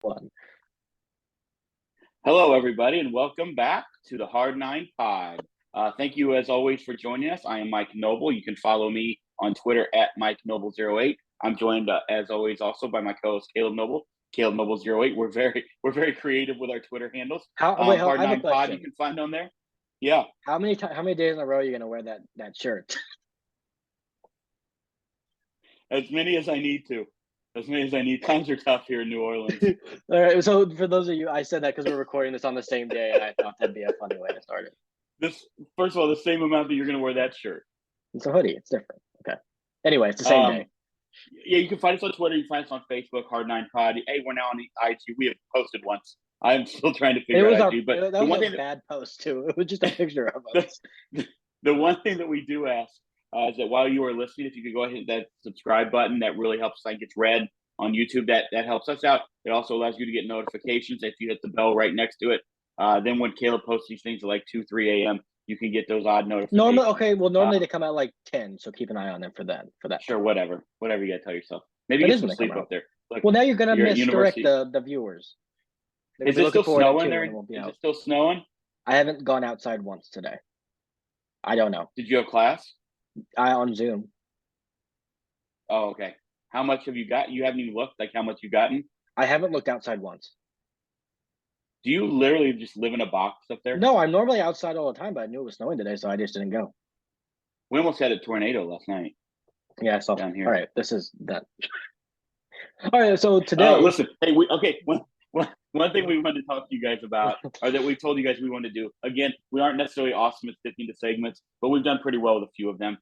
One. Hello, everybody, and welcome back to the Hard Nine Pod. Thank you, as always, for joining us. I am Mike Noble. You can follow me on Twitter at MikeNoble08. I'm joined, as always, also by my co-host Caleb Noble, Caleb Noble08. We're very creative with our Twitter handles. Hard I have a Nine Pod, you question. can find on there. Yeah, How many days in a row are you gonna wear that shirt? as many as I need to. As many as I need. Times are tough here in New Orleans. All right. So for those of you, I said that because we're recording this on the same day, and I thought that'd be a funny way to start it. First of all, the same amount that you're going to wear that shirt. It's a hoodie. It's different. Okay. Anyway, it's the same day. Yeah, you can find us on Twitter. You can find us on Facebook, Hard Nine Pod. Hey, we're now on the IG. We have posted once. I'm still trying to figure out IG, but that was a bad post too. It was just a picture of us. The one thing that we do ask is that while you are listening, if you could go ahead and hit that subscribe button, that really helps. Like, gets read on YouTube. That helps us out. It also allows you to get notifications if you hit the bell right next to it. Then when Caleb posts these things at like 2, 3 a.m., you can get those odd notifications. Normally they come out like 10, so keep an eye on them for that. Sure, whatever you gotta tell yourself. Maybe get some sleep up there. Look, well, now you're gonna misdirect the viewers. Is it still snowing there? Is it still snowing? I haven't gone outside once today. I don't know. Did you have class? On Zoom. Oh, okay. How much have you got? You haven't even looked, like how much you've gotten? I haven't looked outside once. Do you literally just live in a box up there? No, I'm normally outside all the time, but I knew it was snowing today, so I just didn't go. We almost had a tornado last night. Yeah, I saw down here. All right, this is that. All right, so today. Listen, hey, one thing we wanted to talk to you guys about, or that we told you guys we wanted to do. Again, we aren't necessarily awesome at sticking to segments, but we've done pretty well with a few of them.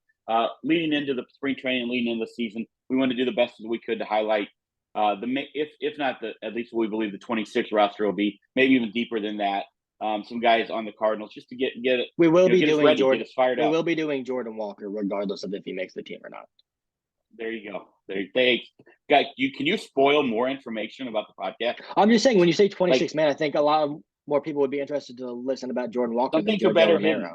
Leading into the spring training, leading into the season, we wanted to do the best as we could to highlight if not at least we believe the 26 roster will be, maybe even deeper than that. Some guys on the Cardinals just to get it. We will be doing Jordan. Get us fired up. We will be doing Jordan Walker, regardless of if he makes the team or not. There you go. Guys, can you spoil more information about the podcast? I'm just saying, when you say 26 man, I think a lot more people would be interested to listen about Jordan Walker. Some things are better hidden.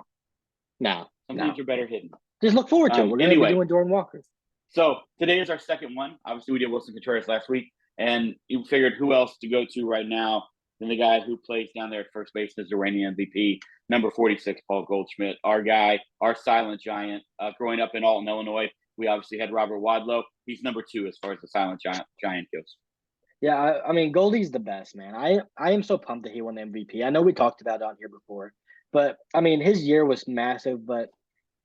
Some things are better hidden. Just look forward to it. We're going to be doing Jordan Walker. So today is our second one. Obviously, we did Wilson Contreras last week, and you figured who else to go to right now than the guy who plays down there at first base as the reigning MVP, number 46, Paul Goldschmidt, our guy, our silent giant. Growing up in Alton, Illinois, we obviously had Robert Wadlow. He's number 2 as far as the silent giant goes. Yeah, I mean, Goldy's the best, man. I am so pumped that he won the MVP. I know we talked about it on here before, but I mean, his year was massive, but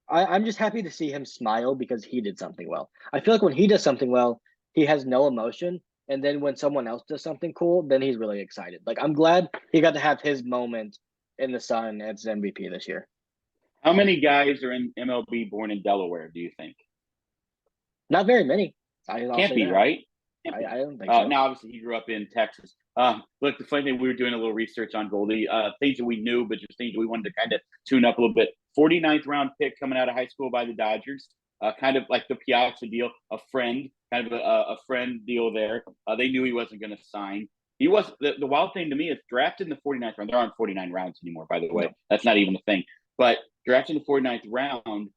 I'm just happy to see him smile because he did something well. I feel like when he does something well, he has no emotion. And then when someone else does something cool, then he's really excited. Like, I'm glad he got to have his moment in the sun as MVP this year. How many guys are in MLB born in Delaware, do you think? Not very many. Can't be, right? I don't think so. Now, obviously, he grew up in Texas. Look, the funny thing, we were doing a little research on Goldy, things that we knew, but just things that we wanted to kind of tune up a little bit. 49th round pick coming out of high school by the Dodgers, kind of like the Piazza deal, a friend deal there. They knew he wasn't going to sign. He was the wild thing to me is drafted in the 49th round. There aren't 49 rounds anymore, by the way. That's not even a thing. But drafted in the 49th round,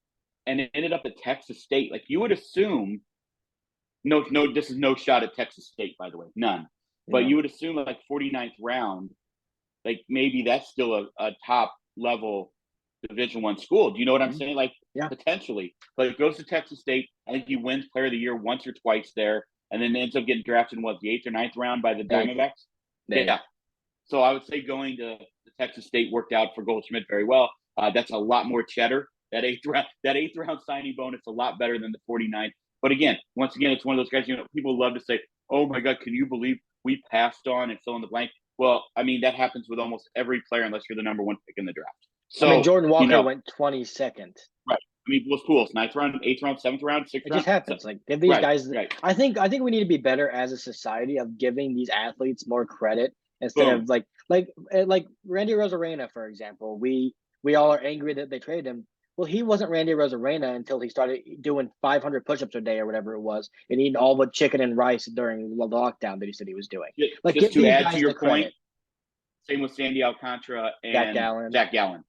and it ended up at Texas State. Like, you would assume, no, this is no shot at Texas State, by the way, none. But you would assume like 49th round, like maybe that's still a top level Division I school. Do you know what I'm saying? Like, potentially. But it goes to Texas State. I think he wins Player of the Year once or twice there, and then ends up getting drafted in the 8th or 9th round by the Diamondbacks. Yeah. So I would say going to the Texas State worked out for Goldschmidt very well. That's a lot more cheddar. That eighth round signing bonus a lot better than the 49th. But once again, it's one of those guys. People love to say, "Oh my God, can you believe we passed on and fill in the blank?" Well, I mean, that happens with almost every player unless you're the number 1 pick in the draft. So, I mean, Jordan Walker went 22nd. Right. I mean, what's cool? It's 9th round, 8th round, 7th round, 6th round. It just happens. Like, give these guys. Right. I think we need to be better as a society of giving these athletes more credit instead of like Randy Rosarena, for example. We all are angry that they traded him. Well, he wasn't Randy Rosarena until he started doing 500 push-ups a day or whatever it was, and eating all but chicken and rice during the lockdown that he said he was doing. Just to add to your point, same with Sandy Alcantara and Zach Gallen.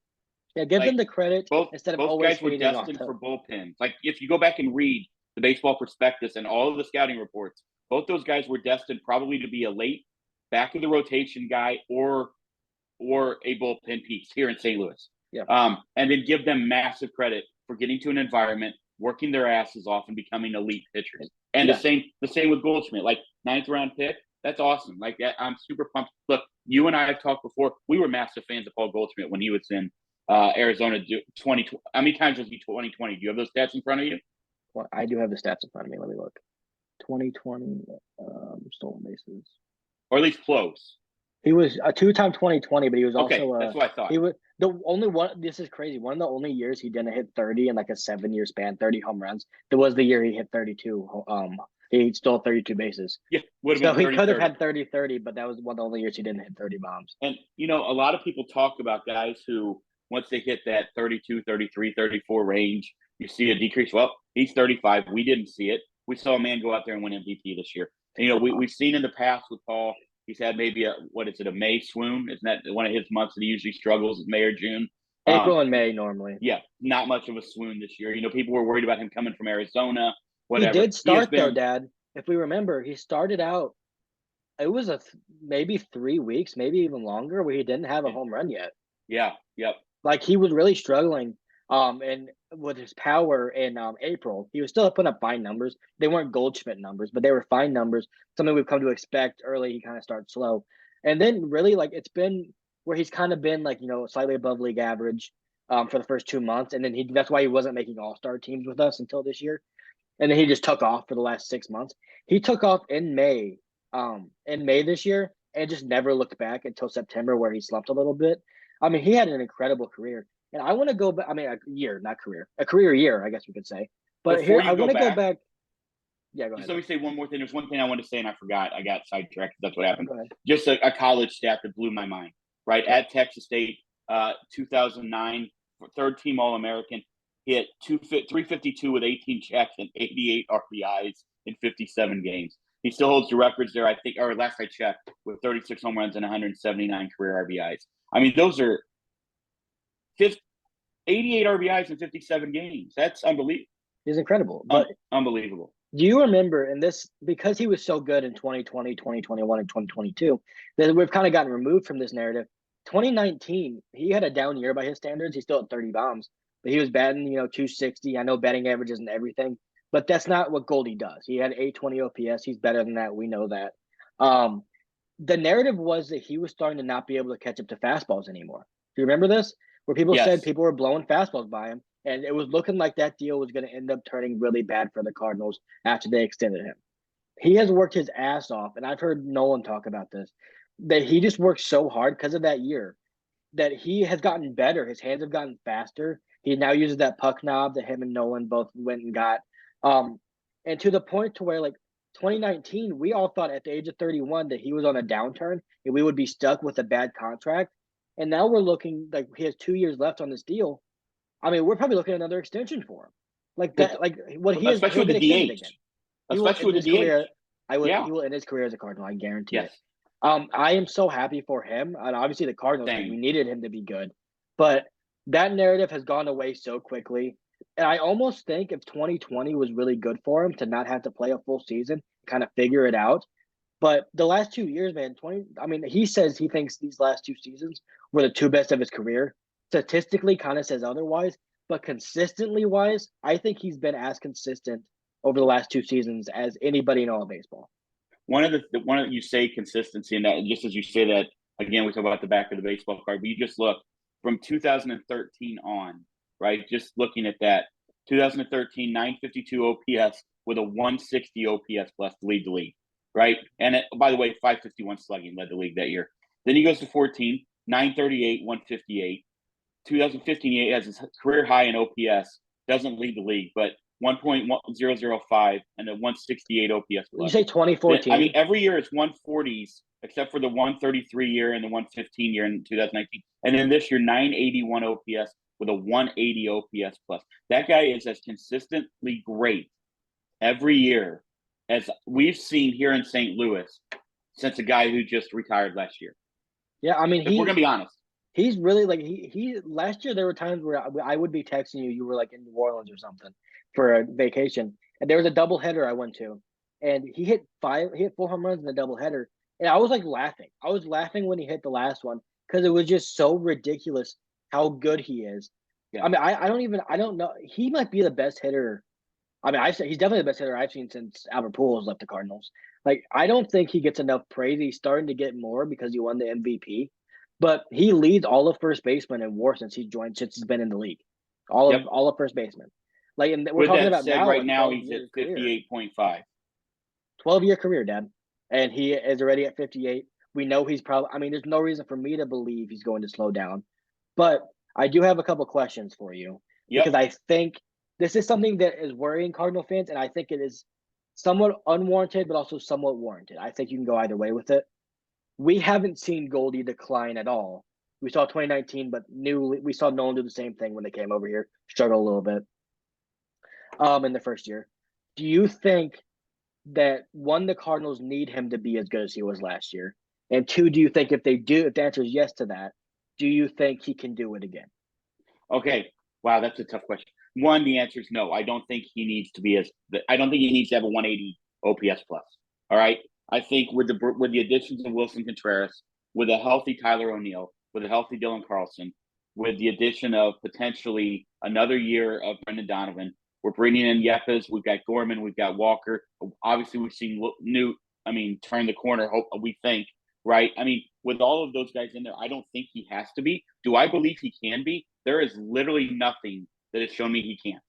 Yeah, give them the credit instead of always guys were destined for bullpens. Like, if you go back and read the baseball prospectus and all of the scouting reports, both those guys were destined probably to be a late back of the rotation guy or a bullpen piece here in St. Louis. Yeah. And then give them massive credit for getting to an environment, working their asses off, and becoming elite pitchers. And the same with Goldschmidt, like 9th round pick. That's awesome. Like I'm super pumped. Look, you and I have talked before. We were massive fans of Paul Goldschmidt when he was in Arizona 2020. How many times was he 2020? Do you have those stats in front of you? Well, I do have the stats in front of me. Let me look. 2020 stolen bases, or at least close. He was a 2-time 2020, but he was okay, also that's what I thought. He was the only one. This is crazy. One of the only years he didn't hit 30 in like a 7-year span, 30 home runs. There was the year he hit 32. He stole 32 bases. Yeah, would have so been 30, he could have 30. had 30, but that was one of the only years he didn't hit 30 bombs. And a lot of people talk about guys who once they hit that 32, 33, 34 range, you see a decrease. Well, he's 35. We didn't see it. We saw a man go out there and win MVP this year. And, we've seen in the past with Paul, he's had maybe a May swoon? Isn't that one of his months that he usually struggles, May or June? April and May normally. Yeah, not much of a swoon this year. People were worried about him coming from Arizona, whatever. He did start, though, Dad. If we remember, he started out, it was maybe 3 weeks, maybe even longer, where he didn't have a home run yet. Yeah, yep. Like, he was really struggling. And with his power in April, he was still putting up fine numbers. They weren't Goldschmidt numbers, but they were fine numbers. Something we've come to expect early. He kind of starts slow, and then really it's been where he's kind of been slightly above league average for the first 2 months, and then that's why he wasn't making all-star teams with us until this year, and then he just took off for the last 6 months. He took off in May this year, and just never looked back until September, where he slumped a little bit. I mean, he had an incredible career. And I want to go back. I mean, a career year, I guess we could say. But here, I want to go back. Yeah, go ahead. Just let me say one more thing. There's one thing I want to say, and I forgot. I got sidetracked. That's what happened. Just a college stat that blew my mind. Right at Texas State, 2009, third-team All-American, hit 352 with 18 checks and 88 RBIs in 57 games. He still holds the records there, I think, or last I checked, with 36 home runs and 179 career RBIs. I mean, those are 88 RBIs in 57 games. That's unbelievable. He's incredible. But unbelievable. Do you remember, and this, because he was so good in 2020, 2021, and 2022, that we've kind of gotten removed from this narrative. 2019, he had a down year by his standards. He still had 30 bombs, but he was batting, 260. I know batting average isn't everything, but that's not what Goldy does. He had 820 OPS. He's better than that. We know that. The narrative was that he was starting to not be able to catch up to fastballs anymore. Do you remember this? Where people said people were blowing fastballs by him, and it was looking like that deal was going to end up turning really bad for the Cardinals after they extended him. He has worked his ass off, and I've heard Nolan talk about this, that he just worked so hard because of that year that he has gotten better. His hands have gotten faster. He now uses that puck knob that him and Nolan both went and got. And to the point to where, 2019, we all thought at the age of 31 that he was on a downturn and we would be stuck with a bad contract. And now we're looking like he has 2 years left on this deal. I mean, we're probably looking at another extension for him. Like that, what he is, especially with the DH. Especially with the DH. He will end his career as a Cardinal. I guarantee it. I am so happy for him. And obviously the Cardinals, we needed him to be good. But that narrative has gone away so quickly. And I almost think if 2020 was really good for him to not have to play a full season, kind of figure it out. But the last 2 years, man, he says he thinks these last 2 seasons were the 2 best of his career. Statistically, kind of says otherwise. But consistently wise, I think he's been as consistent over the last 2 seasons as anybody in all of baseball. One of you say consistency, and that just as you say that, again, we talk about the back of the baseball card, but you just look from 2013 on, right? Just looking at that, 2013, 952 OPS with a 160 OPS plus to lead the league, right? And by the way, 551 slugging led the league that year. Then he goes to 14, 938, 158. 2015, he has his career high in OPS, doesn't lead the league, but 1.005 and a 168 OPS plus. You say 2014? I mean, every year it's 140s, except for the 133 year and the 115 year in 2019. And then this year, 981 OPS with a 180 OPS plus. That guy is as consistently great every year as we've seen here in St. Louis since a guy who just retired last year. Yeah, I mean, if we're gonna be honest, he's really he last year there were times where I would be texting you were like in New Orleans or something for a vacation, and there was a doubleheader I went to, and he hit 4 home runs in the doubleheader. and I was like laughing. I was laughing when he hit the last one because it was just so ridiculous how good he is. Yeah. I mean, I don't know. He might be the best hitter. I mean, he's definitely the best hitter I've seen since Albert Pujols left the Cardinals. Like, I don't think he gets enough praise. He's starting to get more because he won the MVP, but he leads all of first basemen in WAR since he's been in the league. Yep. All of first basemen. Like, and we're With talking that about said, now right a now he's at 12-year career. 58.5. 12-year career, Dad. And he is already at 58. We know he's probably, I mean, there's no reason for me to believe he's going to slow down. But I do have a couple questions for you because Yep. I think this is something that is worrying Cardinal fans, and I think it is somewhat unwarranted, but also somewhat warranted. I think you can go either way with it. We haven't seen Goldy decline at all. We saw 2019, but we saw Nolan do the same thing when they came over here, struggle a little bit in the first year. Do you think that one, the Cardinals need him to be as good as he was last year? And two, do you think if the answer is yes to that, do you think he can do it again? Okay. Wow, that's a tough question. One, the answer is no. I don't think he needs to be I don't think he needs to have a 180 OPS plus. All right. I think with the additions of Wilson Contreras, with a healthy Tyler O'Neill, with a healthy Dylan Carlson, with the addition of potentially another year of Brendan Donovan, we're bringing in Yepes. We've got Gorman. We've got Walker. Obviously, we've seen Newt. I mean, turn the corner. Hope we think, right? I mean, with all of those guys in there, I don't think he has to be. Do I believe he can be? There is literally nothing that has shown me he can't.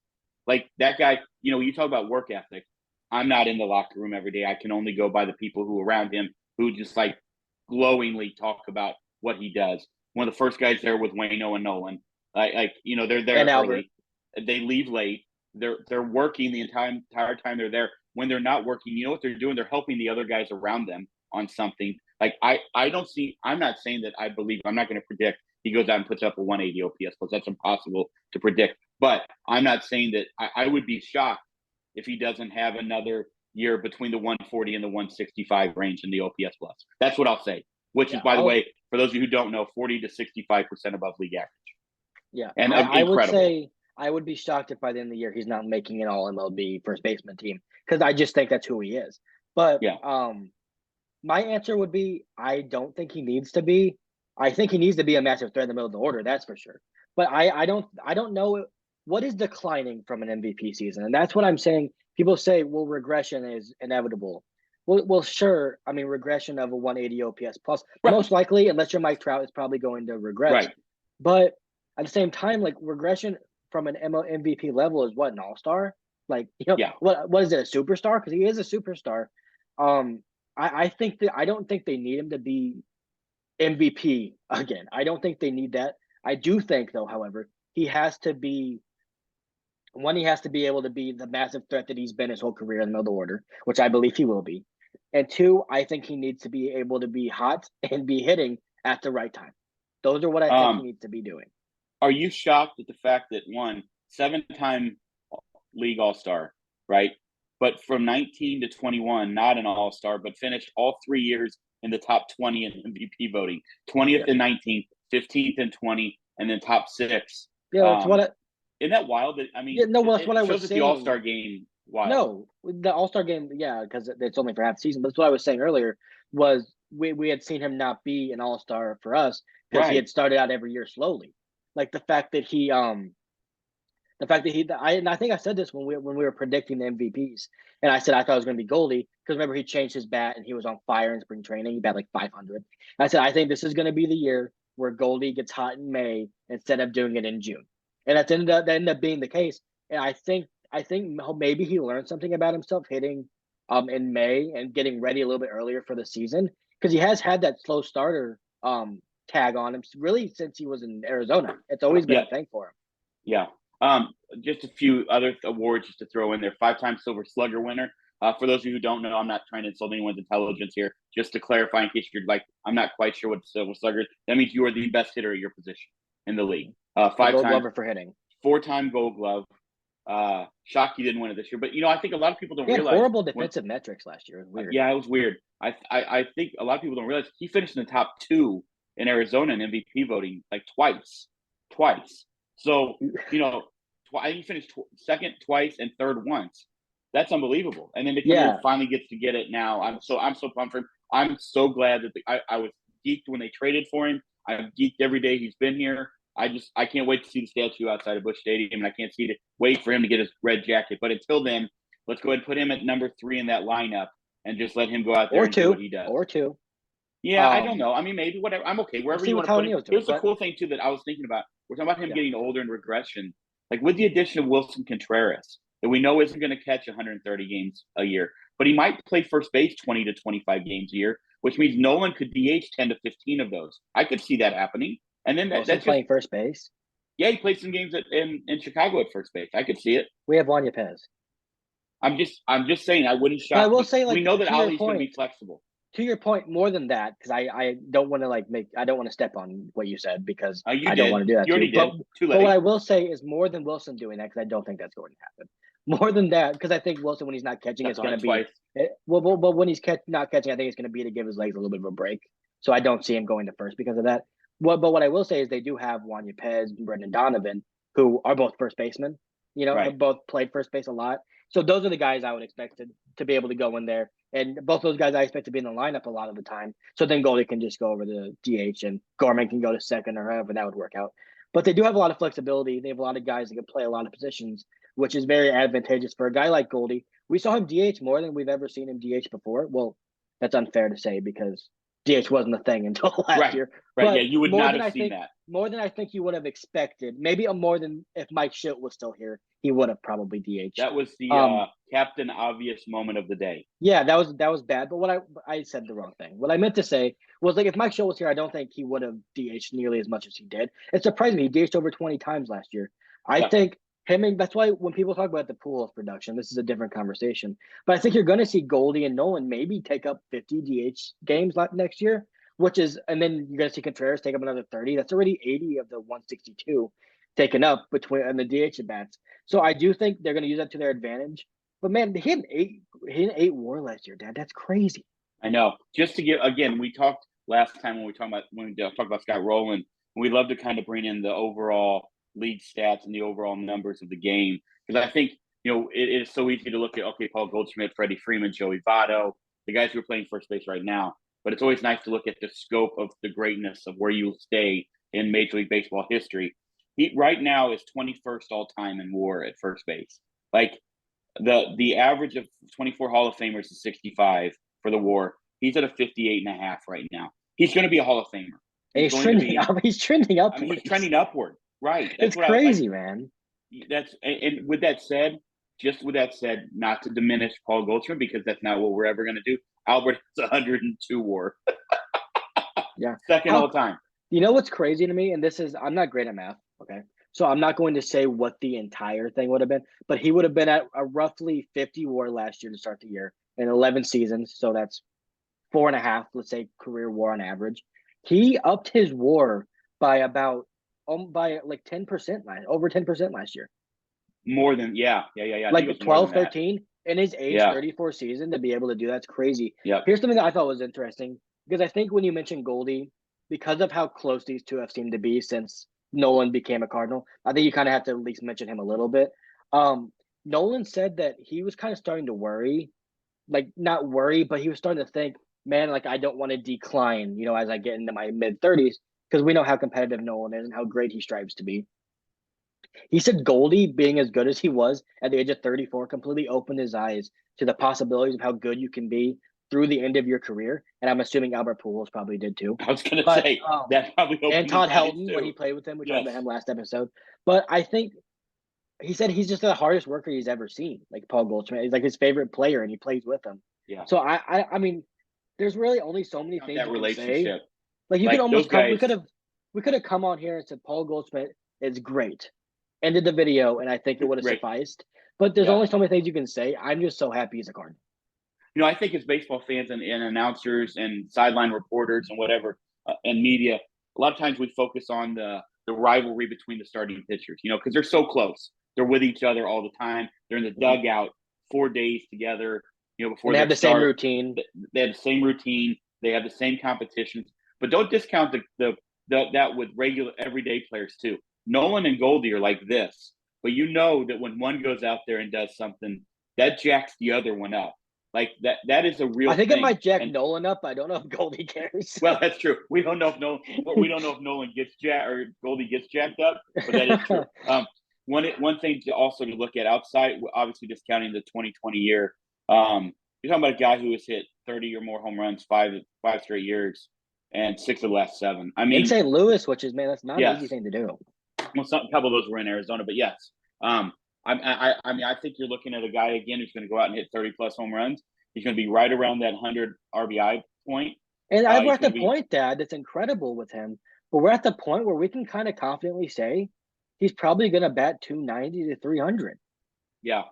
Like that guy, you talk about work ethic. I'm not in the locker room every day. I can only go by the people who are around him who just like glowingly talk about what he does. One of the first guys there with Wayno and Nolan. They're there And Albert. early. They leave late. They're working the entire time they're there. When they're not working, you know what they're doing? They're helping the other guys around them on something. Like I'm not saying that I believe, I'm not going to predict he goes out and puts up a 180 OPS plus. That's impossible to predict. But I'm not saying that I would be shocked if he doesn't have another year between the 140 and the 165 range in the OPS plus. That's what I'll say, which is, by the way, for those of you who don't know, 40 to 65% above league average. Yeah. And I would say I would be shocked if by the end of the year he's not making an all MLB first baseman team because I just think that's who he is. But my answer would be I don't think he needs to be. I think he needs to be a massive threat in the middle of the order, that's for sure. But I don't know what is declining from an MVP season. And that's what I'm saying. People say, well, regression is inevitable. Well, sure. I mean, regression of a 180 OPS plus, most likely, unless you're Mike Trout, is probably going to regress. Right. But at the same time, like regression from an MVP level is what, an all-star? Like, what is it, a superstar? Because he is a superstar. I think that I don't think they need him to be MVP again. I don't think they need that. I do think, though, however, he has to be able to be the massive threat that he's been his whole career in the middle of the order, which I believe he will be. And two, I think he needs to be able to be hot and be hitting at the right time. Those are what I think he needs to be doing. Are you shocked at the fact that, one, 7-time league all-star, right? But from 19 to 21, not an all-star, but finished all 3 years in the top 20 in MVP voting, 20th and 19th, 15th and 20, and then top 6. Yeah, that's what isn't that wild? I mean, that's what I was saying. The All-Star game wild. No, the All-Star game, because it's only for half the season. But that's what I was saying earlier. Was we had seen him not be an All-Star for us because he had started out every year slowly. Like the fact that I think I said this when we were predicting the MVPs, and I said I thought it was going to be Goldy because remember he changed his bat and he was on fire in spring training. He batted like 500. And I said I think this is going to be the year where Goldy gets hot in May instead of doing it in June, and that ended up being the case. And I think maybe he learned something about himself hitting in May and getting ready a little bit earlier for the season because he has had that slow starter tag on him really since he was in Arizona. It's always been a thing for him. Yeah. Just a few other awards just to throw in there. 5-time Silver Slugger winner. For those of you who don't know, I'm not trying to insult anyone's intelligence here. Just to clarify, in case you're like, I'm not quite sure what the Silver Slugger is. That means you are the best hitter at your position in the league. 5-time Gold Glover for hitting. 4-time Gold Glove. Shockey didn't win it this year, but I think a lot of people don't realize horrible defensive metrics last year. It was weird. Yeah, it was weird. I think a lot of people don't realize he finished in the top 2 in Arizona in MVP voting like twice. So I think he finished second twice and third once. That's unbelievable. And then the kid finally gets to get it now. I'm so pumped for him. I'm so glad that I was geeked when they traded for him. I'm geeked every day he's been here. I can't wait to see the statue outside of Busch Stadium, and I can't wait for him to get his red jacket. But until then, let's go ahead and put him at number 3 in that lineup and just let him go out there and do what he does. Or two. Yeah, I don't know. I mean, maybe whatever. I'm okay wherever you want to put him. Here's the cool thing too that I was thinking about. We're talking about him getting older and regression. Like with the addition of Wilson Contreras, that we know isn't going to catch 130 games a year, but he might play first base 20 to 25 games a year, which means Nolan could DH 10 to 15 of those. I could see that happening. And then that's playing first base. Yeah, he played some games in Chicago at first base. I could see it. We have Juan Yepez. I'm just saying I wouldn't shock. I will say, like, we know that Ali's going to be flexible. To your point, more than that, because I don't want to I don't want to step on what you said because I don't want to do that. You already did. Too late. But what I will say is more than Wilson doing that, because I don't think that's going to happen. More than that, because I think Wilson, when he's not catching, it's going to be but when he's not catching, I think it's going to be to give his legs a little bit of a break. So I don't see him going to first because of that. But what I will say is they do have Juan Yepez and Brendan Donovan, who are both first basemen. Have both played first base a lot. So those are the guys I would expect to be able to go in there. And both those guys I expect to be in the lineup a lot of the time. So then Goldy can just go over to DH and Gorman can go to second or however that would work out. But they do have a lot of flexibility. They have a lot of guys that can play a lot of positions, which is very advantageous for a guy like Goldy. We saw him DH more than we've ever seen him DH before. Well, that's unfair to say because DH wasn't a thing until last year. Right, but yeah, you would not have seen that. More than I think you would have expected. Maybe more than if Mike Schilt was still here, he would have probably DH. That was the Captain Obvious moment of the day. Yeah, that was bad. But what I said the wrong thing. What I meant to say was, like, if Mike Schilt was here, I don't think he would have DH'd nearly as much as he did. It surprised me. He DH'd over 20 times last year. I think him, and that's why when people talk about the pool of production, this is a different conversation. But I think you're going to see Goldy and Nolan maybe take up 50 DH games next year, and then you're going to see Contreras take up another 30. That's already 80 of the 162 taken up between the DH at bats. So I do think they're going to use that to their advantage. But man, he had an 8 WAR last year, Dad. That's crazy. I know. Just to give again, we talked last time when we talked about Scott Rowland. We love to kind of bring in the overall league stats and the overall numbers of the game because I think it is so easy to look at Paul Goldschmidt, Freddie Freeman, Joey Votto, the guys who are playing first base right now. But it's always nice to look at the scope of the greatness of where you'll stay in Major League Baseball history. He right now is 21st all time in WAR at first base. Like the average of 24 Hall of Famers is 65 for the WAR. He's at a 58.5 right now. He's going to be a Hall of Famer. He's trending up. He's trending upward. I mean, he's trending upward. Right. That's crazy, man. And with that said, not to diminish Paul Goldschmidt because that's not what we're ever going to do. Albert has 102 WAR. Yeah. Second all time. You know what's crazy to me? And I'm not great at math. Okay. So I'm not going to say what the entire thing would have been, but he would have been at a roughly 50 WAR last year to start the year in 11 seasons. So that's 4.5, let's say, career WAR on average. He upped his WAR by like 10% over 10% last year. More than like 12, 13 in his age 34 season to be able to do that's crazy. Yeah. Here's something that I thought was interesting because I think when you mentioned Goldy, because of how close these two have seemed to be since Nolan became a Cardinal, I think you kind of have to at least mention him a little bit. Nolan said that he was kind of starting to worry, like not worry, but he was starting to think, man, like I don't want to decline, as I get into my mid 30s, because we know how competitive Nolan is and how great he strives to be. He said Goldy being as good as he was at the age of 34 completely opened his eyes to the possibilities of how good you can be through the end of your career. And I'm assuming Albert Pujols probably did too. I was going to say that probably opened and Todd Helton when he played with him. We talked about him last episode. But I think he said he's just the hardest worker he's ever seen. Like Paul Goldschmidt, he's like his favorite player, and he plays with him. Yeah. So I mean, there's really only so many things that you relationship. can say. Like you could almost come. We could have come on here and said Paul Goldschmidt is great. Ended the video, and I think it would have sufficed. But there's only so many things you can say. I'm just so happy he's a Cardinal. I think as baseball fans and announcers and sideline reporters and whatever and media, a lot of times we focus on the rivalry between the starting pitchers, because they're so close. They're with each other all the time. They're in the dugout 4 days together, before they have the same routine. They have the same routine. They have the same competitions. But don't discount that with regular everyday players too. Nolan and Goldy are like this, but that when one goes out there and does something, that jacks the other one up. Like that is a real I think thing. it might jack Nolan up. I don't know if Goldie cares. Well, that's true. We don't know if Nolan gets jacked or Goldy gets jacked up, but that is true. One thing to also to look at outside, obviously discounting the 2020 year. You're talking about a guy who has hit 30 or more home runs five straight years and 6 of the last 7. I mean, in St. Louis, which is, man, that's not yes. an easy thing to do. Well, a couple of those were in Arizona, but yes. I mean, I think you're looking at a guy again who's going to go out and hit 30 plus home runs. He's going to be right around that 100 RBI point. And we're at the point, Dad, that's incredible with him. But we're at the point where we can kind of confidently say he's probably going to bat 290 to 300. Yeah.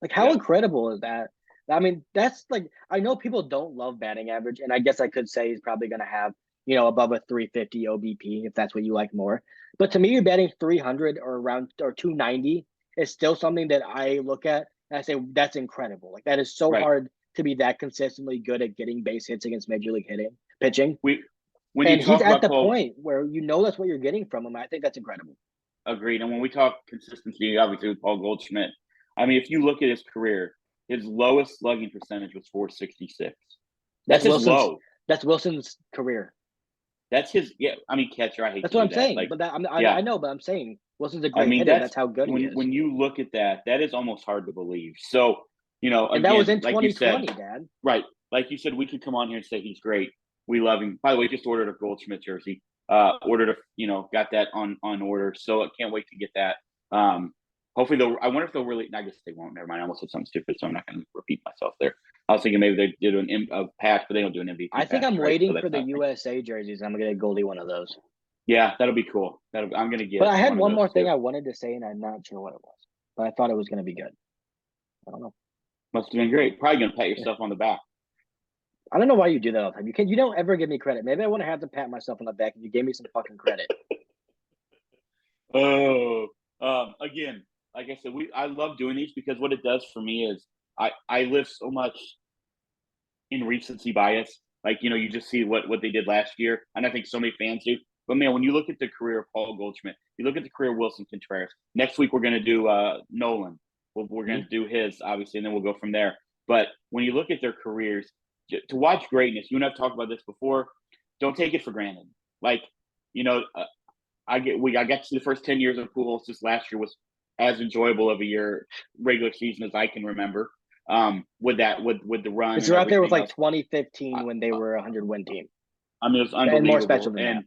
Like, how incredible is that? I mean, that's like, I know people don't love batting average, and I guess I could say he's probably going to have, above a 350 OBP if that's what you like more. But to me, you're batting 300 or around or 290 is still something that I look at and I say that's incredible. Like, that is so hard to be that consistently good at getting base hits against major league pitching. And he's at the point where that's what you're getting from him. I think that's incredible. Agreed. And when we talk consistency, obviously with Paul Goldschmidt, I mean, if you look at his career, his lowest slugging percentage was 466. That's his low. That's Wilson's career. That's his. Yeah, I mean, catcher. I hate. That's what I'm saying. Like, but I know, but I'm saying Wilson's a great hitter. That's how good he is. When you look at that, that is almost hard to believe. So, and again, that was in 2020, Dad. Right, like you said, we could come on here and say he's great. We love him. By the way, just ordered a Goldschmidt jersey. Got that on order. So I can't wait to get that. Hopefully I wonder if they'll really. I guess they won't. Never mind. I almost said something stupid, so I'm not going to repeat myself there. I was thinking maybe they did a patch, but they don't do an MVP. I think I'm waiting for the USA jerseys. I'm going to get Goldy one of those. Yeah, that'll be cool. I'm going to get. But I had one more thing I wanted to say, and I'm not sure what it was. But I thought it was going to be good. I don't know. Must have been great. Probably going to pat yourself on the back. I don't know why you do that all the time. You don't ever give me credit. Maybe I want to have to pat myself on the back and you gave me some fucking credit. Again, like I said, I love doing these because what it does for me is I live so much in recency bias. Like, you just see what they did last year. And I think so many fans do. But, man, when you look at the career of Paul Goldschmidt, you look at the career of Wilson Contreras. Next week, we're going to do Nolan. We're going to do his, obviously, and then we'll go from there. But when you look at their careers, to watch greatness, you and I've talked about this before, don't take it for granted. Like, I got to the first 10 years of Pujols. This last year was as enjoyable of a year regular season as I can remember. With the run, because you're out there with like 2015 when they were a 100-win team. I mean, it was unbelievable. And more special than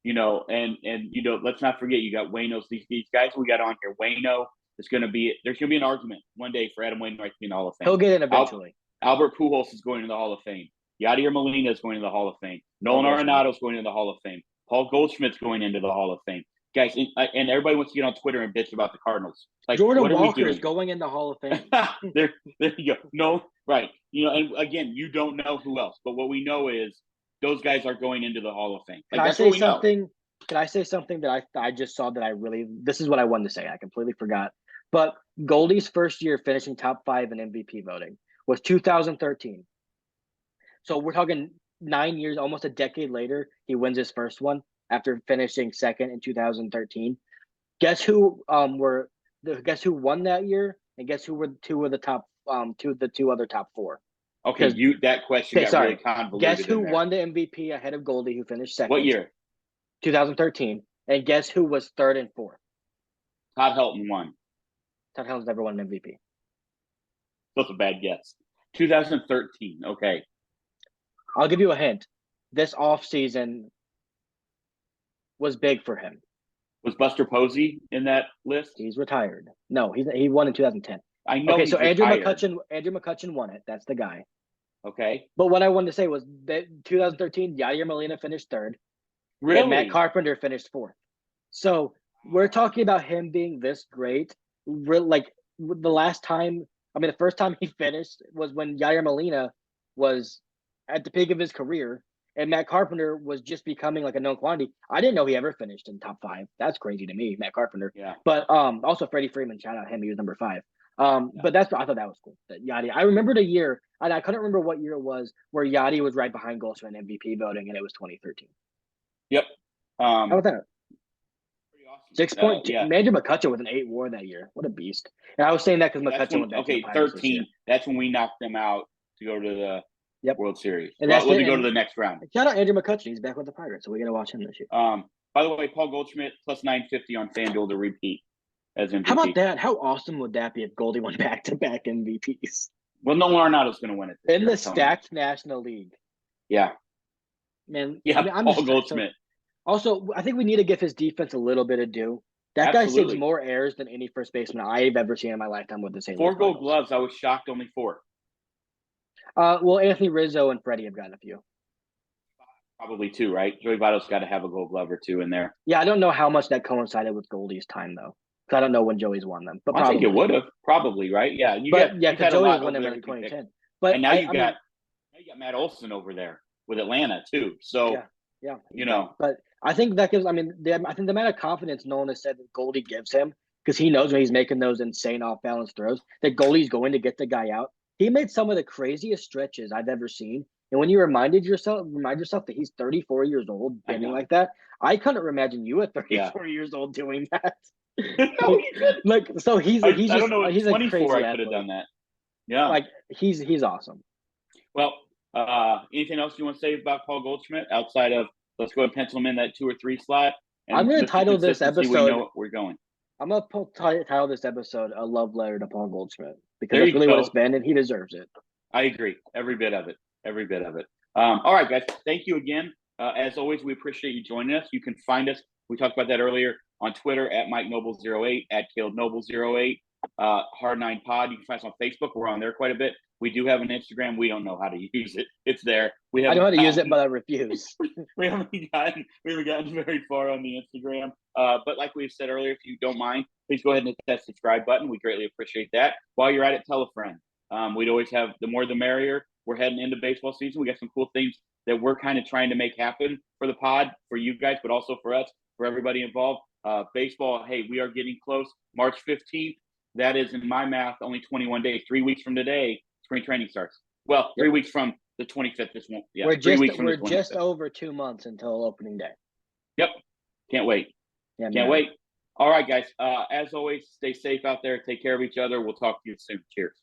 that. Let's not forget you got Waino's. These guys we got on here. Waino is going to be. There's going to be an argument one day for Adam Wainwright to be in the Hall of Fame. He'll get in eventually. Albert Pujols is going to the Hall of Fame. Yadier Molina is going to the Hall of Fame. Nolan Arenado is going to the Hall of Fame. Paul Goldschmidt's going into the Hall of Fame. Guys, and everybody wants to get on Twitter and bitch about the Cardinals. Like, Jordan Walker is going in the Hall of Fame. there you go. No, right. And again, you don't know who else, but what we know is those guys are going into the Hall of Fame. Like, Can I say something that I just saw that this is what I wanted to say. I completely forgot. But Goldie's first year finishing top 5 in MVP voting was 2013. So we're talking 9 years, almost a decade later, he wins his first one after finishing second in 2013. Guess who guess who won that year, and guess who were the two other top 4? Okay, that question got really convoluted. Guess who won the MVP ahead of Goldy, who finished second? What year? 2013. And guess who was 3rd and 4th? Todd Helton won. Todd Helton's never won an MVP. That's a bad guess. 2013. Okay. I'll give you a hint. This offseason was big for him. Was Buster Posey in that list? He's retired. No, he won in 2010. I know. Okay, so Andrew McCutchen won it. That's the guy. Okay. But what I wanted to say was that 2013, Yadier Molina finished 3rd. Really? And Matt Carpenter finished 4th. So we're talking about him being this great. Like the first time he finished was when Yadier Molina was at the peak of his career, and Matt Carpenter was just becoming like a known quantity. I didn't know he ever finished in top 5. That's crazy to me, Matt Carpenter. Yeah. But also Freddie Freeman, shout out him. He was number 5. But I thought that was cool. That Yachty. I remembered a year, and I couldn't remember what year it was, where Yachty was right behind Goldschmidt in MVP voting, and it was 2013. Yep. How about that? Pretty awesome. 6 point. Yeah. Andrew McCutchen with an 8 WAR that year. What a beast! And I was saying that because McCutchen went back. Okay, 13. That's when we knocked them out to go to the Yep. World Series. And that's Well, to it. go to the next round. Shout out Andrew McCutcheon. He's back with the Pirates, so we got to watch him this year. By the way, Paul Goldschmidt plus 950 on FanDuel to repeat as MVP. How about that? How awesome would that be if Goldy won back-to-back MVPs? Well, Nolan Arenado's going to win it in the stacked National League. Yeah. Man. Yeah, I'm Paul Goldschmidt. Also, I think we need to give his defense a little bit of due. That guy saves more errors than any first baseman I've ever seen in my lifetime with the St. Louis 4 Gold Gloves. I was shocked. Only 4. Well, Anthony Rizzo and Freddie have gotten a few. Probably 2, right? Joey Votto's got to have a Gold Glove or 2 in there. Yeah, I don't know how much that coincided with Goldy's time though, because I don't know when Joey's won them. But I think it would have probably, right? Yeah, because Joey won them in 2010. But and now you got Matt Olson over there with Atlanta too. So yeah, you know. But I think that gives. I think the amount of confidence Nolan has said that Goldy gives him, because he knows when he's making those insane off balance throws that Goldy's going to get the guy out. He made some of the craziest stretches I've ever seen. And when you remind yourself that he's 34 years old, bending like that, I couldn't imagine you at 34 years old doing that. Like, so he's I just, don't know, he's 24, a crazy I could have done that. Yeah. Like, he's awesome. Well, anything else you want to say about Paul Goldschmidt outside of let's go and pencil him in that 2 or 3 slot? I'm going to title this episode. We know we're going. I'm going to title this episode "A Love Letter to Paul Goldschmidt" because that's really what it's been, and he deserves it. I agree. Every bit of it. All right, guys. Thank you again. As always, we appreciate you joining us. You can find us. We talked about that earlier on Twitter at MikeNoble08, at CaledNoble08, Hard9 Pod. You can find us on Facebook. We're on there quite a bit. We do have an Instagram. We don't know how to use it. It's there. I know how to use it, but I refuse. we haven't gotten very far on the Instagram. But like we said earlier, if you don't mind, please go ahead and hit that subscribe button. We greatly appreciate that. While you're at it, tell a friend. We'd always have the more the merrier. We're heading into baseball season. We got some cool things that we're kind of trying to make happen for the pod, for you guys, but also for us, for everybody involved. Baseball, hey, we are getting close. March 15th. That is, in my math, only 21 days. 3 weeks from today, spring training starts. Well, 3 weeks from the 25th. This won't. Yeah, we're just over 2 months until opening day. Yep. Can't wait. Yeah, Can't wait. All right, guys. As always, stay safe out there. Take care of each other. We'll talk to you soon. Cheers.